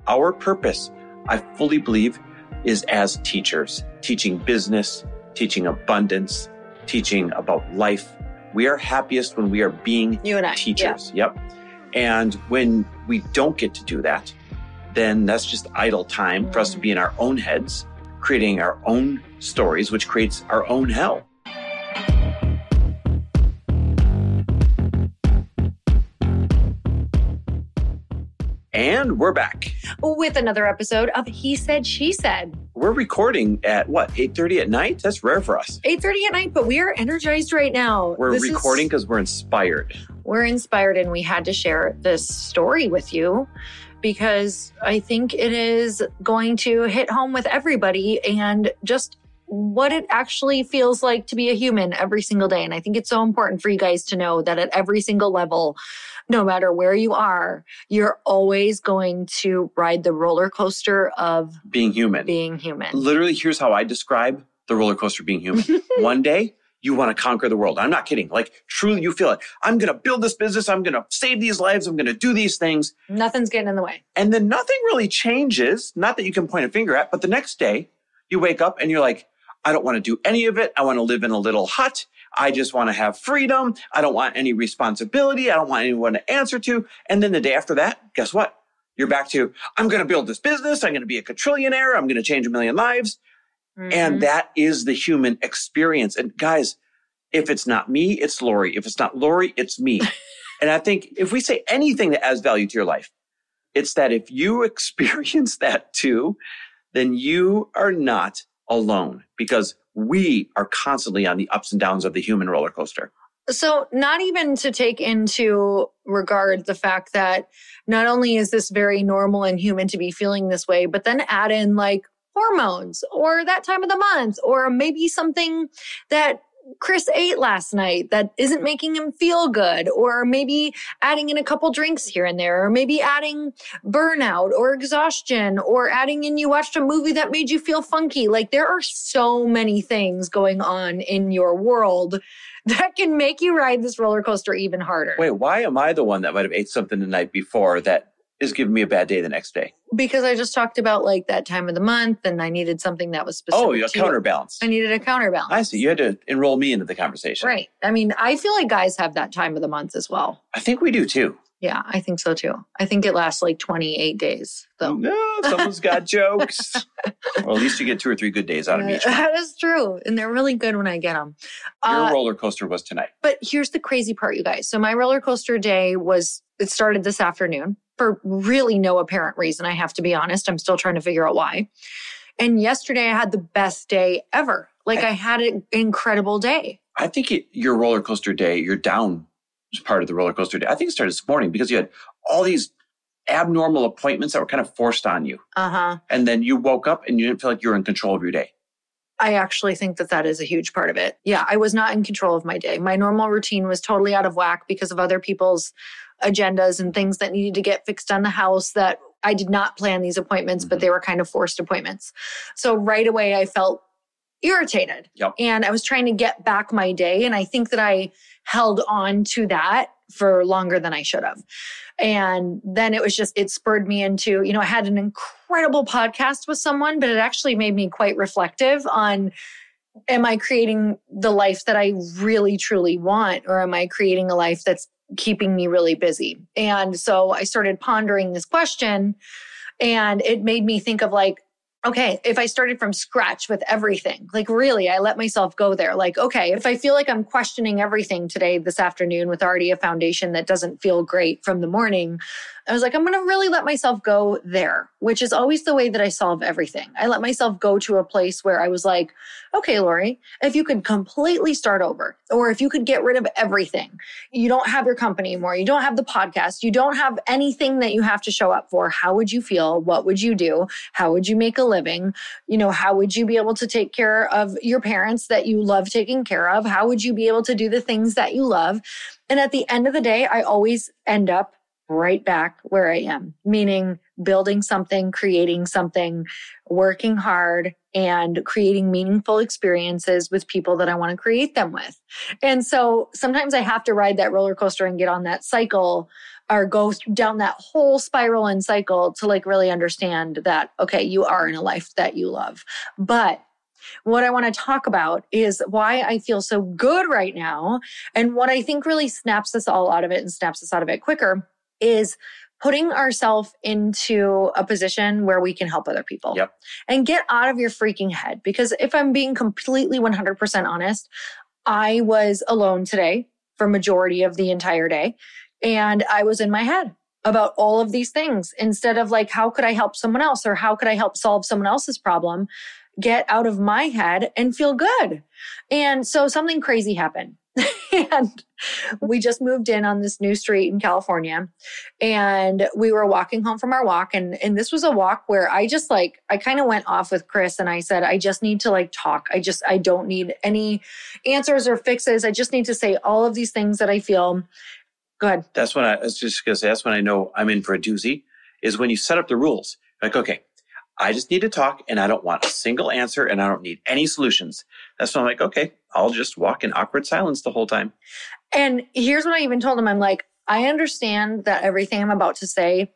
Our purpose, I fully believe, is as teachers, teaching business, teaching abundance, teaching about life. We are happiest when we are being teachers. Yeah. Yep. And when we don't get to do that, then that's just idle time for us to be in our own heads, creating our own stories, which creates our own hell. And we're back with another episode of He Said, She Said. We're recording at 8:30 at night? That's rare for us. 8:30 at night, but we are energized right now. We're recording because we're inspired. We're inspired, and we had to share this story with you because I think it is going to hit home with everybody and just what it actually feels like to be a human every single day. And I think it's so important for you guys to know that at every single level, no matter where you are, you're always going to ride the roller coaster of being human. Literally, here's how I describe the roller coaster of being human. One day, you want to conquer the world. I'm not kidding. Like, truly, you feel it. I'm going to build this business. I'm going to save these lives. I'm going to do these things. Nothing's getting in the way. And then nothing really changes. Not that you can point a finger at, but the next day, you wake up and you're like, I don't want to do any of it. I want to live in a little hut. I just want to have freedom. I don't want any responsibility. I don't want anyone to answer to. And then the day after that, guess what? You're back to, I'm going to build this business. I'm going to be a quadrillionaire. I'm going to change 1 million lives. Mm-hmm. And that is the human experience. And guys, if it's not me, it's Lori. If it's not Lori, it's me. And I think if we say anything that adds value to your life, it's that if you experience that too, then you are not alone, because we are constantly on the ups and downs of the human roller coaster. So not even to take into regard the fact that not only is this very normal and human to be feeling this way, but then add in like hormones or that time of the month, or maybe something that Chris ate last night that isn't making him feel good, or maybe adding in a couple drinks here and there, or maybe adding burnout or exhaustion, or adding in you watched a movie that made you feel funky. Like, there are so many things going on in your world that can make you ride this roller coaster even harder. Wait, why am I the one that might have ate something the night before that is giving me a bad day the next day? Because I just talked about like that time of the month, and I needed something that was specific. Oh, a counterbalance. I needed a counterbalance. I see. You had to enroll me into the conversation. Right. I mean, I feel like guys have that time of the month as well. I think we do too. Yeah, I think so too. I think it lasts like 28 days, though. No, someone's got jokes. Well, at least you get 2 or 3 good days out of each one. That is true. And they're really good when I get them. Your roller coaster was tonight. But here's the crazy part, you guys. So my roller coaster day it started this afternoon for really no apparent reason. I have to be honest. I'm still trying to figure out why. And yesterday I had the best day ever. Like I had an incredible day. I think your roller coaster day, your down was part of the roller coaster day. I think it started this morning because you had all these abnormal appointments that were kind of forced on you. Uh-huh. And then you woke up and you didn't feel like you were in control of your day. I actually think that is a huge part of it. Yeah, I was not in control of my day. My normal routine was totally out of whack because of other people's agendas and things that needed to get fixed on the house that I did not plan these appointments, but they were kind of forced appointments. So right away I felt irritated. Yep. And I was trying to get back my day. And I think that I held on to that for longer than I should have. And then it spurred me into, I had an incredible podcast with someone, but it actually made me quite reflective on, am I creating the life that I really, truly want? Or am I creating a life that's keeping me really busy? And so I started pondering this question, and it made me think of like, okay, if I started from scratch with everything, like really, I let myself go there. Like, okay, if I feel like I'm questioning everything this afternoon with already a foundation that doesn't feel great from the morning, I was like, I'm going to really let myself go there, which is always the way that I solve everything. I let myself go to a place where I was like, okay, Lori, if you could completely start over, or if you could get rid of everything, you don't have your company anymore, you don't have the podcast, you don't have anything that you have to show up for, how would you feel? What would you do? How would you make a living? How would you be able to take care of your parents that you love taking care of? How would you be able to do the things that you love? And at the end of the day, I always end up right back where I am, meaning building something, creating something, working hard, and creating meaningful experiences with people that I want to create them with. And so sometimes I have to ride that roller coaster and get on that cycle or go down that whole spiral and cycle to like really understand that, okay, you are in a life that you love. But what I want to talk about is why I feel so good right now. And what I think really snaps us all out of it and snaps us out of it quicker is putting ourselves into a position where we can help other people. And get out of your freaking head. Because if I'm being completely 100% honest, I was alone today for majority of the entire day. And I was in my head about all of these things instead of like, how could I help someone else? Or how could I help solve someone else's problem? Get out of my head and feel good. And so something crazy happened. And we just moved in on this new street in California. And we were walking home from our walk. And this was a walk where I kind of went off with Chris and I said, I just need to like talk. I don't need any answers or fixes. I just need to say all of these things that I feel. Go ahead. That's when I was just going to say, that's when I know I'm in for a doozy, is when you set up the rules. Like, okay, I just need to talk and I don't want a single answer and I don't need any solutions. That's when I'm like, okay, I'll just walk in awkward silence the whole time. And here's what I even told him. I'm like, I understand that everything I'm about to say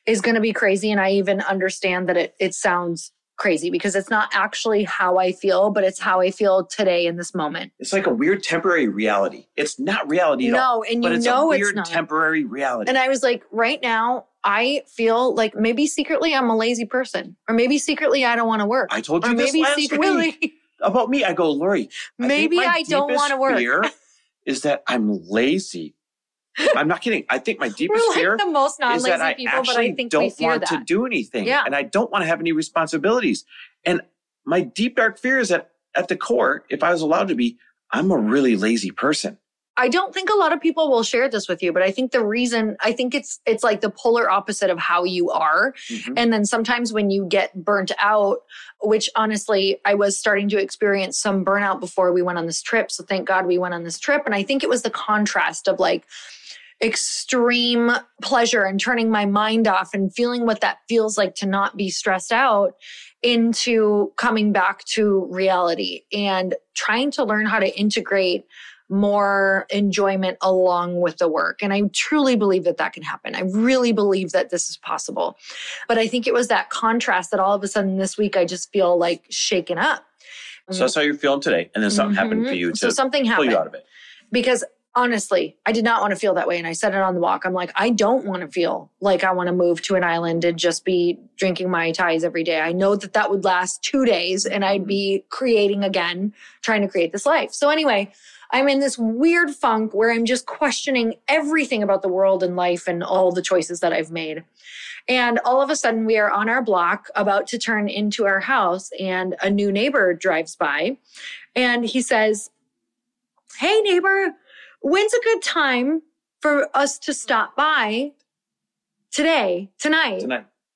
is going to be crazy. And I even understand that it sounds crazy because it's not actually how I feel, but it's how I feel today in this moment. It's like a weird temporary reality. It's not reality at all. No, and but you it's know a it's weird not. temporary reality. And I was like, right now, I feel like maybe secretly I'm a lazy person, or maybe secretly I don't want to work. I told you or this maybe last secretly week about me. I go, Lori, maybe I don't want to work. Fear is that I'm lazy. I'm not kidding. I think my deepest We're like fear the most is non-lazy that I people, but I actually think we don't fear want that. to do anything. Yeah. And I don't want to have any responsibilities. And my deep, dark fear is that at the core, if I was allowed to be, I'm a really lazy person. I don't think a lot of people will share this with you, but I think it's like the polar opposite of how you are. Mm-hmm. And then sometimes when you get burnt out, which honestly, I was starting to experience some burnout before we went on this trip. So thank God we went on this trip. And I think it was the contrast of like extreme pleasure and turning my mind off and feeling what that feels like to not be stressed out into coming back to reality and trying to learn how to integrate more enjoyment along with the work. And I truly believe that that can happen. I really believe that this is possible. But I think it was that contrast that all of a sudden this week, I just feel like shaken up. So that's how you're feeling today. And then something happened for you to something pull happened you out of it. Because honestly, I did not want to feel that way. And I said it on the walk. I'm like, I don't want to feel like I want to move to an island and just be drinking Mai Tais every day. I know that that would last 2 days and I'd be creating again, trying to create this life. So anyway, I'm in this weird funk where I'm just questioning everything about the world and life and all the choices that I've made. And all of a sudden we are on our block about to turn into our house and a new neighbor drives by and he says, "Hey neighbor, when's a good time for us to stop by tonight?"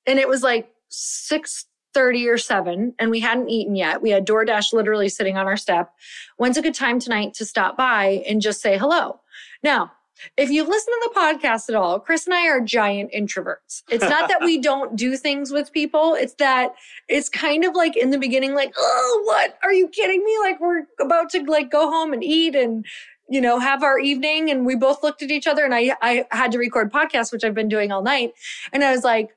And it was like 6:30 or 7 and we hadn't eaten yet. We had DoorDash literally sitting on our step. When's a good time tonight to stop by and just say hello? Now, if you listen to the podcast at all, Chris and I are giant introverts. It's not that we don't do things with people. It's that it's kind of like in the beginning, like, oh, what? Are you kidding me? Like we're about to like go home and eat and, you know, have our evening. And we both looked at each other and I had to record podcasts, which I've been doing all night. And I was like,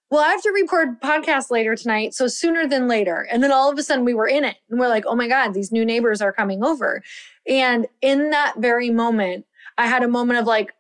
well, I have to record podcasts later tonight, so sooner than later. And then all of a sudden we were in it. And we're like, oh my God, these new neighbors are coming over. And in that very moment, I had a moment of like,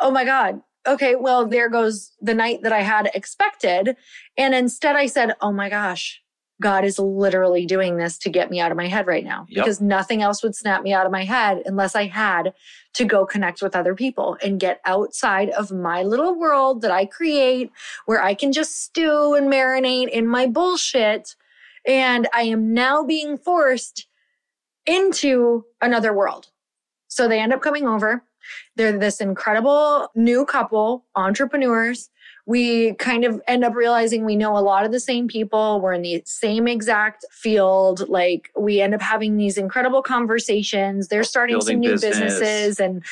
oh my God, okay, well, there goes the night that I had expected. And instead I said, oh my gosh, God is literally doing this to get me out of my head right now. Yep. Because nothing else would snap me out of my head unless I had to go connect with other people and get outside of my little world that I create where I can just stew and marinate in my bullshit. And I am now being forced into another world. So they end up coming over. They're this incredible new couple, entrepreneurs. We kind of end up realizing we know a lot of the same people. We're in the same exact field. Like we end up having these incredible conversations. They're starting some new businesses. And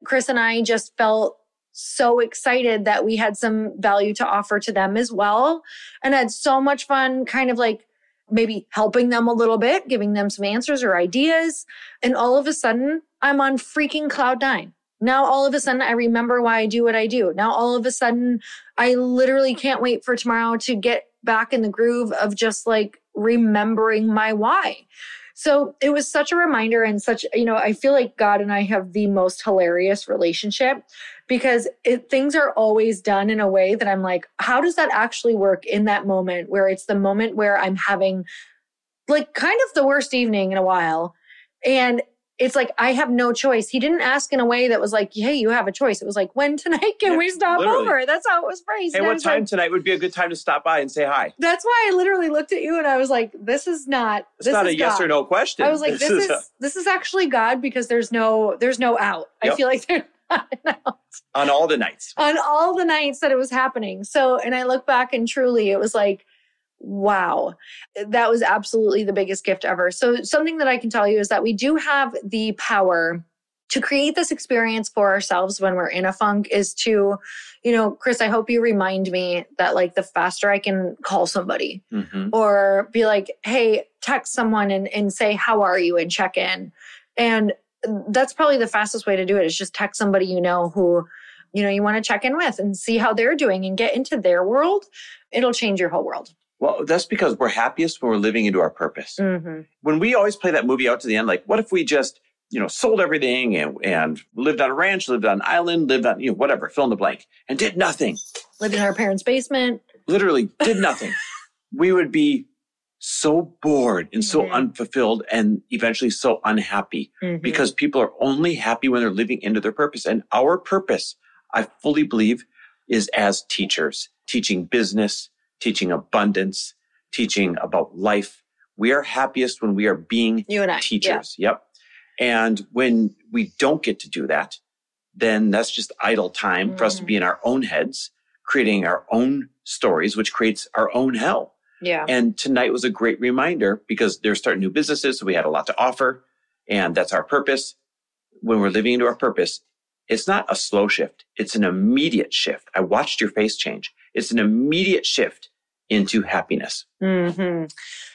Chris and I just felt so excited that we had some value to offer to them as well. And had so much fun kind of like maybe helping them a little bit, giving them some answers or ideas. And all of a sudden, I'm on freaking cloud 9. Now, all of a sudden, I remember why I do what I do. Now, all of a sudden, I literally can't wait for tomorrow to get back in the groove of just like remembering my why. So it was such a reminder and such, I feel like God and I have the most hilarious relationship because things are always done in a way that I'm like, how does that actually work in that moment where it's the moment where I'm having like kind of the worst evening in a while. And it's like, I have no choice. He didn't ask in a way that was like, hey, you have a choice. It was like, when tonight can we stop over? That's how it was phrased. Hey, what time tonight would be a good time to stop by and say hi? That's why I literally looked at you and I was like, this is not a yes or no question. I was like, this is actually God because there's no out. Yep. I feel like there's not an out. On all the nights. On all the nights that it was happening. So, and I look back and truly it was like, wow, that was absolutely the biggest gift ever. So something that I can tell you is that we do have the power to create this experience for ourselves when we're in a funk is to, Chris, I hope you remind me that like the faster I can call somebody or be like, hey, text someone and say, how are you? And check in. And that's probably the fastest way to do it is just text somebody, who, you want to check in with and see how they're doing and get into their world. It'll change your whole world. Well, that's because we're happiest when we're living into our purpose. When we always play that movie out to the end, like what if we just, sold everything and lived on a ranch, lived on an island, lived on, whatever, fill in the blank and did nothing. Lived in our parents' basement. Literally did nothing. We would be so bored and so unfulfilled and eventually so unhappy because people are only happy when they're living into their purpose. And our purpose, I fully believe, is as teachers, teaching business, teaching abundance, teaching about life. We are happiest when we are being teachers. Yeah. Yep. And when we don't get to do that, then that's just idle time for us to be in our own heads, creating our own stories, which creates our own hell. Yeah. And tonight was a great reminder because they're starting new businesses. So we had a lot to offer and that's our purpose. When we're living into our purpose, it's not a slow shift. It's an immediate shift. I watched your face change. It's an immediate shift into happiness.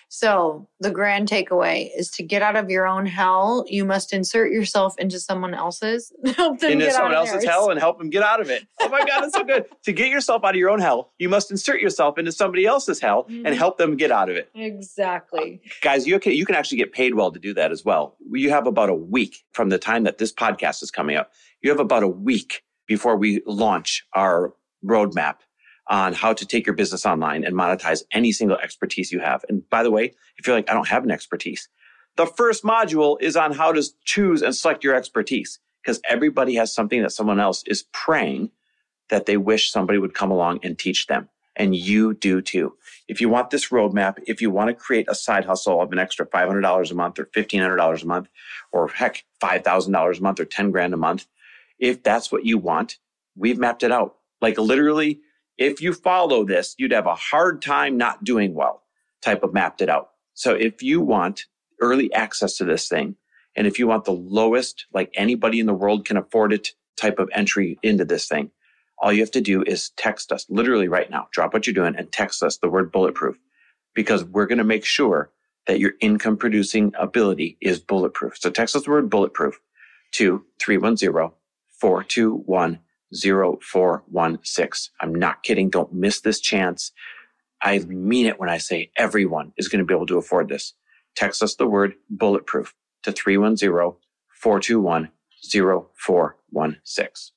So the grand takeaway is to get out of your own hell. You must insert yourself into someone else's. Help them into get someone out of else's hell and help them get out of it. Oh my God, that's so good. To get yourself out of your own hell, you must insert yourself into somebody else's hell and help them get out of it. Exactly. Guys, you can actually get paid well to do that as well. You have about a week from the time that this podcast is coming up. You have about a week before we launch our roadmap on how to take your business online and monetize any single expertise you have. And by the way, if you're like, I don't have an expertise, the first module is on how to choose and select your expertise because everybody has something that someone else is praying that they wish somebody would come along and teach them. And you do too. If you want this roadmap, if you want to create a side hustle of an extra $500 a month or $1,500 a month, or heck, $5,000 a month or 10 grand a month, if that's what you want, we've mapped it out. Like literally, if you follow this, you'd have a hard time not doing well type of mapped it out. So if you want early access to this thing, and if you want the lowest, like anybody in the world can afford it type of entry into this thing, all you have to do is text us literally right now. Drop what you're doing and text us the word bulletproof because we're going to make sure that your income producing ability is bulletproof. So text us the word bulletproof to 310-421-0416. I'm not kidding. Don't miss this chance. I mean it when I say everyone is going to be able to afford this. Text us the word bulletproof to 310-421-0416.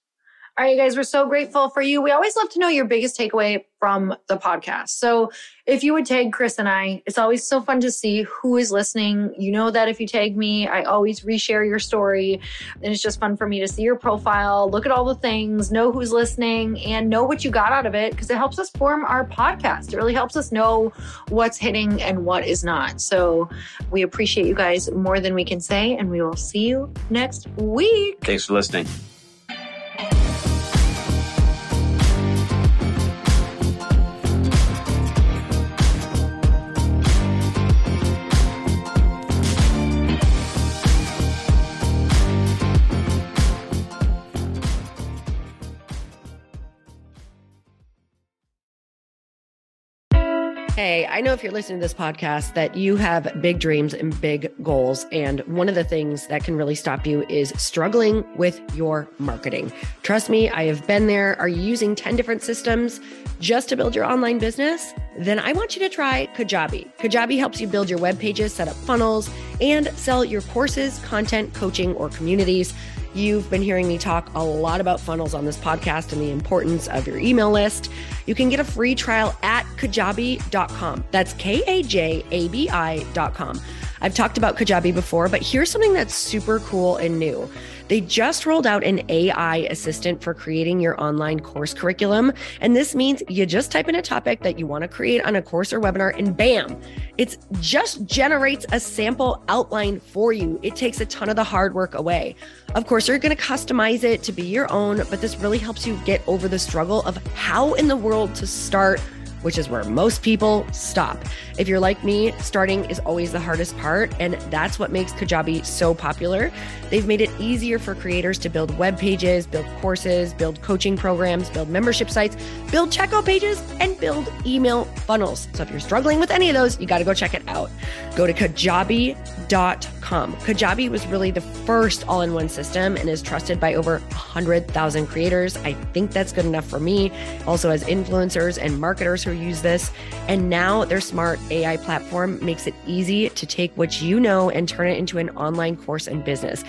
All right, you guys, we're so grateful for you. We always love to know your biggest takeaway from the podcast. So if you would tag Chris and I, it's always so fun to see who is listening. You know that if you tag me, I always reshare your story. And it's just fun for me to see your profile, look at all the things, know who's listening, and know what you got out of it because it helps us form our podcast. It really helps us know what's hitting and what is not. So we appreciate you guys more than we can say, and we will see you next week. Thanks for listening. Hey, I know if you're listening to this podcast that you have big dreams and big goals. And one of the things that can really stop you is struggling with your marketing. Trust me, I have been there. Are you using 10 different systems just to build your online business? Then I want you to try Kajabi. Kajabi helps you build your web pages, set up funnels, and sell your courses, content, coaching, or communities. You've been hearing me talk a lot about funnels on this podcast and the importance of your email list. You can get a free trial at kajabi.com. That's Kajabi.com. I've talked about Kajabi before, but here's something that's super cool and new. They just rolled out an AI assistant for creating your online course curriculum. And this means you just type in a topic that you want to create on a course or webinar and bam, it just generates a sample outline for you. It takes a ton of the hard work away. Of course, you're going to customize it to be your own, but this really helps you get over the struggle of how in the world to start, which is where most people stop. If you're like me, starting is always the hardest part, and that's what makes Kajabi so popular. They've made it easier for creators to build web pages, build courses, build coaching programs, build membership sites, build checkout pages, and build email funnels. So if you're struggling with any of those, you got to go check it out. Go to Kajabi.com. Kajabi was really the first all-in-one system and is trusted by over 100,000 creators. I think that's good enough for me. Also, as influencers and marketers who use this. And now their smart AI platform makes it easy to take what you know and turn it into an online course and business.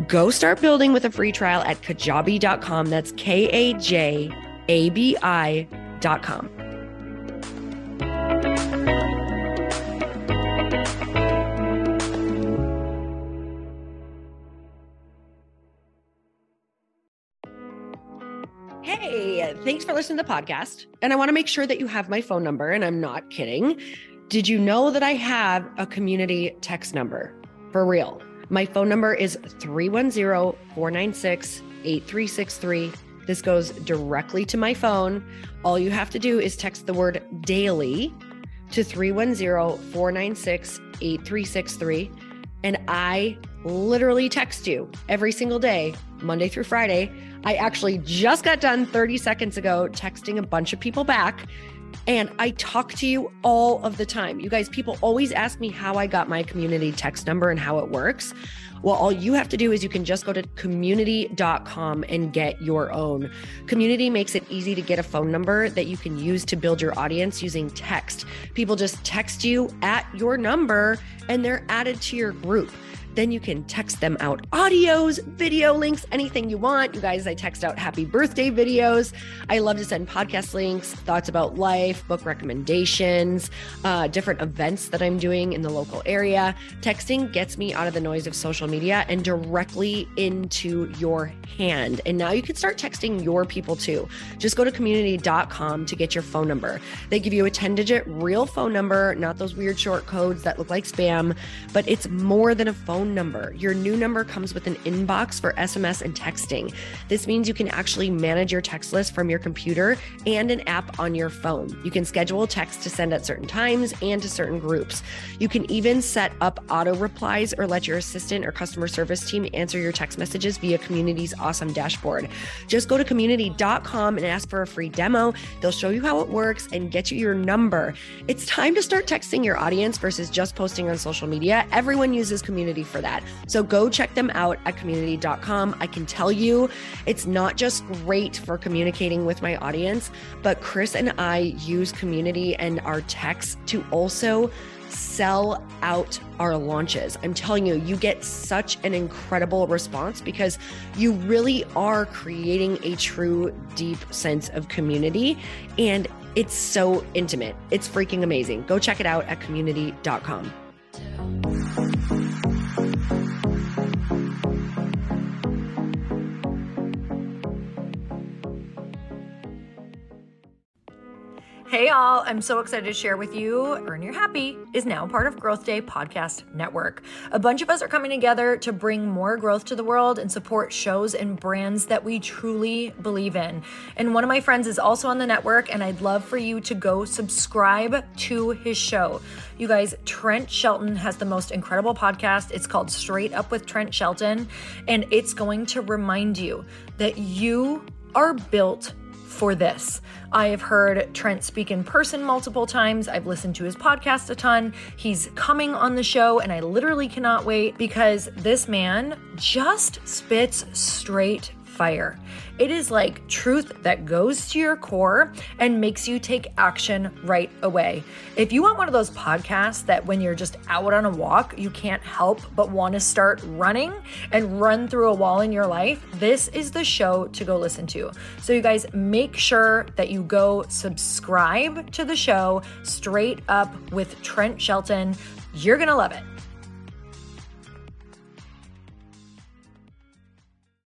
Go start building with a free trial at Kajabi.com. That's Kajabi.com. Hey, thanks for listening to the podcast. And I want to make sure that you have my phone number, and I'm not kidding. Did you know that I have a community text number? For real. My phone number is 310-496-8363. This goes directly to my phone. All you have to do is text the word daily to 310-496-8363. And I literally text you every single day, Monday through Friday. I actually just got done 30 seconds ago texting a bunch of people back, and I talk to you all of the time. You guys, people always ask me how I got my community text number and how it works. Well, all you have to do is you can just go to community.com and get your own. Community makes it easy to get a phone number that you can use to build your audience using text. People just text you at your number and they're added to your group. Then you can text them out audios, video links, anything you want. You guys, I text out happy birthday videos. I love to send podcast links, thoughts about life, book recommendations, different events that I'm doing in the local area. Texting gets me out of the noise of social media and directly into your hand. And now you can start texting your people too. Just go to community.com to get your phone number. They give you a 10-digit real phone number, not those weird short codes that look like spam, but it's more than a phone number. Your new number comes with an inbox for SMS and texting. This means you can actually manage your text list from your computer and an app on your phone. You can schedule text to send at certain times and to certain groups. You can even set up auto replies or let your assistant or customer service team answer your text messages via Community's awesome dashboard. Just go to community.com and ask for a free demo. They'll show you how it works and get you your number. It's time to start texting your audience versus just posting on social media. Everyone uses Community for that. So go check them out at community.com. I can tell you it's not just great for communicating with my audience, but Chris and I use Community and our texts to also sell out our launches. I'm telling you, you get such an incredible response because you really are creating a true, deep sense of community, and it's so intimate. It's freaking amazing. Go check it out at community.com. Hey all, I'm so excited to share with you, Earn Your Happy is now part of Growth Day Podcast Network. A bunch of us are coming together to bring more growth to the world and support shows and brands that we truly believe in. And one of my friends is also on the network, and I'd love for you to go subscribe to his show. You guys, Trent Shelton has the most incredible podcast. It's called Straight Up with Trent Shelton, and it's going to remind you that you are built for this. I have heard Trent speak in person multiple times. I've listened to his podcast a ton. He's coming on the show, and I literally cannot wait because this man just spits straight fire. It is like truth that goes to your core and makes you take action right away. If you want one of those podcasts that when you're just out on a walk, you can't help but want to start running and run through a wall in your life, this is the show to go listen to. So you guys make sure that you go subscribe to the show, Straight Up with Trent Shelton. You're going to love it.